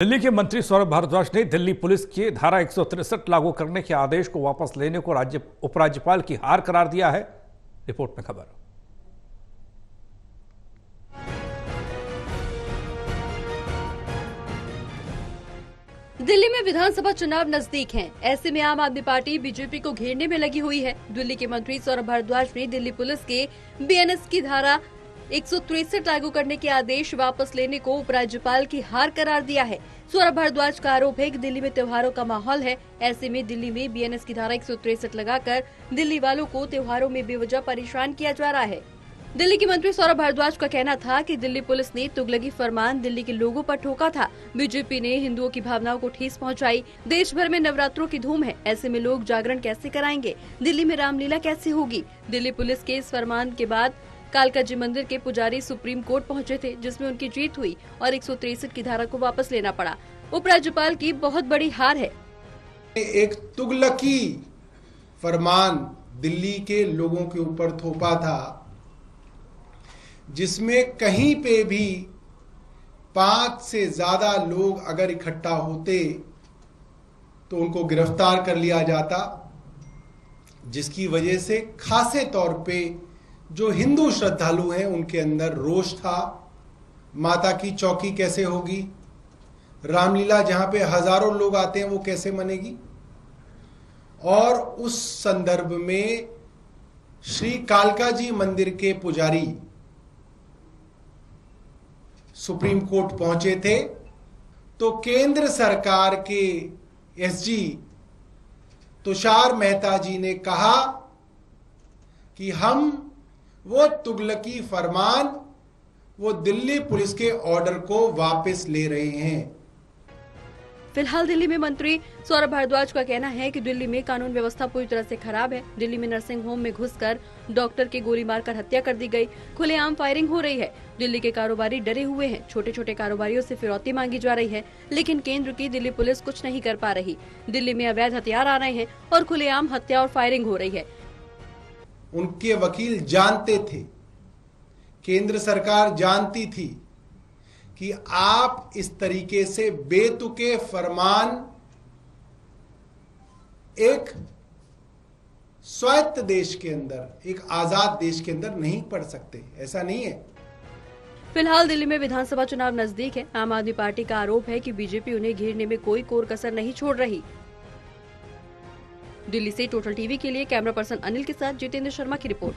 दिल्ली के मंत्री सौरभ भारद्वाज ने दिल्ली पुलिस के धारा 163 लागू करने के आदेश को वापस लेने को उपराज्यपाल की हार करार दिया है। रिपोर्ट में खबर। दिल्ली में विधानसभा चुनाव नजदीक हैं। ऐसे में आम आदमी पार्टी बीजेपी को घेरने में लगी हुई है। दिल्ली के मंत्री सौरभ भारद्वाज ने दिल्ली पुलिस के बीएनएस की धारा 163 लागू करने के आदेश वापस लेने को उपराज्यपाल की हार करार दिया है। सौरभ भारद्वाज का आरोप है कि दिल्ली में त्योहारों का माहौल है। ऐसे में दिल्ली में बीएनएस की धारा 163 लगाकर दिल्ली वालों को त्योहारों में बेवजह परेशान किया जा रहा है। दिल्ली के मंत्री सौरभ भारद्वाज का कहना था कि दिल्ली पुलिस ने तुगलकी फरमान दिल्ली के लोगों पर ठोका था। बीजेपी ने हिंदुओं की भावनाओं को ठेस पहुंचाई। देश भर में नवरात्रों की धूम है। ऐसे में लोग जागरण कैसे कराएंगे? दिल्ली में रामलीला कैसे होगी? दिल्ली पुलिस के इस फरमान के बाद कालका जी मंदिर के पुजारी सुप्रीम कोर्ट पहुंचे थे, जिसमें उनकी जीत हुई और 163 की धारा को वापस लेना पड़ा। उपराज्यपाल की बहुत बड़ी हार है। एक तुगलकी फरमान दिल्ली के लोगों के ऊपर थोपा था, जिसमें कहीं पे भी 5 से ज्यादा लोग अगर इकट्ठा होते तो उनको गिरफ्तार कर लिया जाता, जिसकी वजह से खासे तौर पे जो हिंदू श्रद्धालु हैं उनके अंदर रोष था। माता की चौकी कैसे होगी? रामलीला जहां पे हजारों लोग आते हैं वो कैसे मनेगी? और उस संदर्भ में श्री कालका जी मंदिर के पुजारी सुप्रीम कोर्ट पहुंचे थे, तो केंद्र सरकार के एसजी तुषार मेहता जी ने कहा कि हम वो तुगलकी फरमान, वो दिल्ली पुलिस के ऑर्डर को वापस ले रहे हैं। फिलहाल दिल्ली में मंत्री सौरभ भारद्वाज का कहना है कि दिल्ली में कानून व्यवस्था पूरी तरह से खराब है। दिल्ली में नर्सिंग होम में घुसकर डॉक्टर की गोली मारकर हत्या कर दी गई। खुलेआम फायरिंग हो रही है। दिल्ली के कारोबारी डरे हुए हैं। छोटे छोटे कारोबारियों से फिरौती मांगी जा रही है, लेकिन केंद्र की दिल्ली पुलिस कुछ नहीं कर पा रही। दिल्ली में अवैध हथियार आ रहे हैं और खुलेआम हत्या और फायरिंग हो रही है। उनके वकील जानते थे, केंद्र सरकार जानती थी कि आप इस तरीके से बेतुके फरमान एक स्वायत्त देश के अंदर, एक आजाद देश के अंदर नहीं पढ़ सकते। ऐसा नहीं है। फिलहाल दिल्ली में विधानसभा चुनाव नजदीक है। आम आदमी पार्टी का आरोप है कि बीजेपी उन्हें घेरने में कोई कोर कसर नहीं छोड़ रही। दिल्ली से टोटल टीवी के लिए कैमरा पर्सन अनिल के साथ जितेंद्र शर्मा की रिपोर्ट।